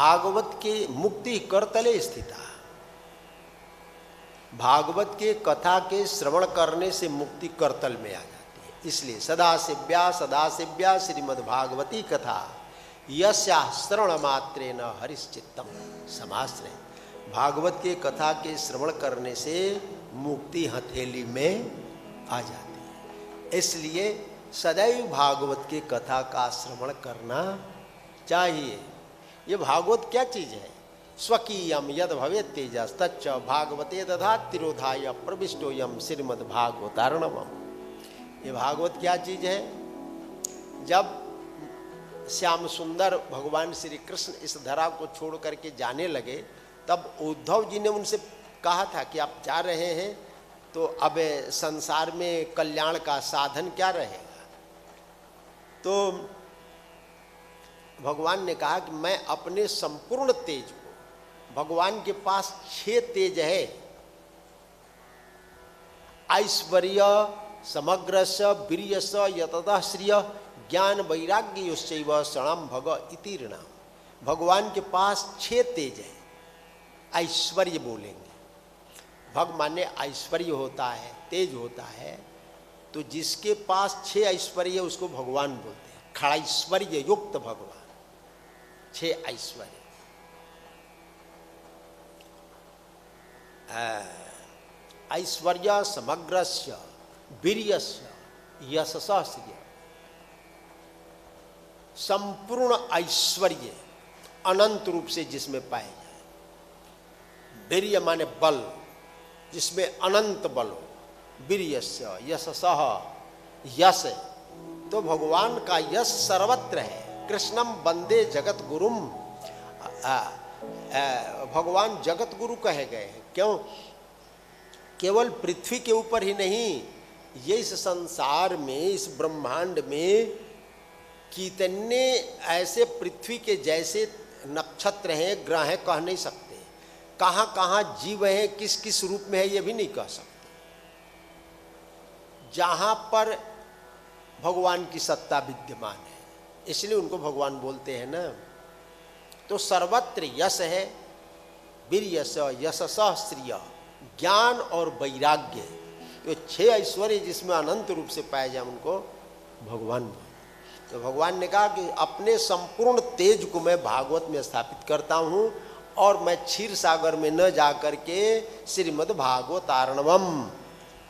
भागवत के मुक्ति करतले स्थिता, भागवत के कथा के श्रवण करने से मुक्ति करतल में आ जाती है। इसलिए सदाशिव्या श्रीमद्भागवती कथा यस्या श्रवण मात्रे न हरिश्चित्तम समाश्रय। भागवत के कथा के श्रवण करने से मुक्ति हथेली में आ जाती है। इसलिए सदैव भागवत के कथा का श्रवण करना चाहिए। ये भागवत क्या चीज है? स्वकीयम यद भवेत् तेजस् तच्च भागवते दधाति तिरोधाय प्रविष्टोयम श्रीमद्भागवतार्णवम्। ये भागवत क्या चीज है? जब श्याम सुंदर भगवान श्री कृष्ण इस धरा को छोड़ करके जाने लगे, तब उद्धव जी ने उनसे कहा था कि आप जा रहे हैं तो अब संसार में कल्याण का साधन क्या रहेगा? तो भगवान ने कहा कि मैं अपने संपूर्ण तेज को, भगवान के पास 6 तेज है, ऐश्वर्य समग्रस्य वीर्यस्य यततः श्रिय ज्ञान वैराग्य युश्चैव शरणं भग इति ऋणाम। भगवान के पास 6 तेज है। ऐश्वर्य बोलेंगे, भग माने ऐश्वर्य होता है, तेज होता है। तो जिसके पास 6 ऐश्वर्य उसको भगवान बोलते हैं। खड़ैश्वर्य युक्त भगवान, 6 ऐश्वर्य। ऐश्वर्य समग्रस्य वीर्यस्य यशसः श्रिय। संपूर्ण ऐश्वर्य अनंत रूप से जिसमें पाए जाए। वीर्य माने बल, जिसमें अनंत बल हो। वीर्यस्य यशसः, यश तो भगवान का यश सर्वत्र है। कृष्णम वंदे जगत गुरुम, भगवान जगत गुरु कहे गए हैं। क्यों? केवल पृथ्वी के ऊपर ही नहीं, ये इस संसार में, इस ब्रह्मांड में कितने ऐसे पृथ्वी के जैसे नक्षत्र हैं, ग्रह हैं, कह नहीं सकते। कहाँ कहाँ जीव हैं, किस किस रूप में है, ये भी नहीं कह सकते। जहाँ पर भगवान की सत्ता विद्यमान है, इसलिए उनको भगवान बोलते हैं ना। तो सर्वत्र यश है, वीर्यस्य यशसः श्रिय, ज्ञान और वैराग्य। तो 6 ऐश्वर्य जिसमें अनंत रूप से पाए जाए उनको भगवान बोलते। तो भगवान ने कहा कि अपने संपूर्ण तेज को मैं भागवत में स्थापित करता हूँ, और मैं क्षीर सागर में न जा करके श्रीमद्भागवतार्णवम्,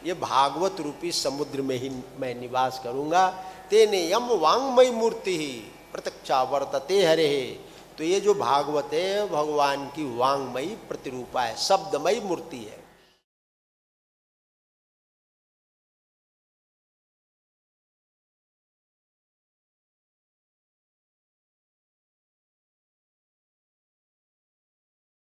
ये भागवत रूपी समुद्र में ही मैं निवास करूँगा। तेने यम वांगमयी मूर्ति ही प्रत्यक्षा वर्तते हरे। तो ये जो भागवत है भगवान की वांगमयी प्रतिरूपा है, शब्दमयी मूर्ति है।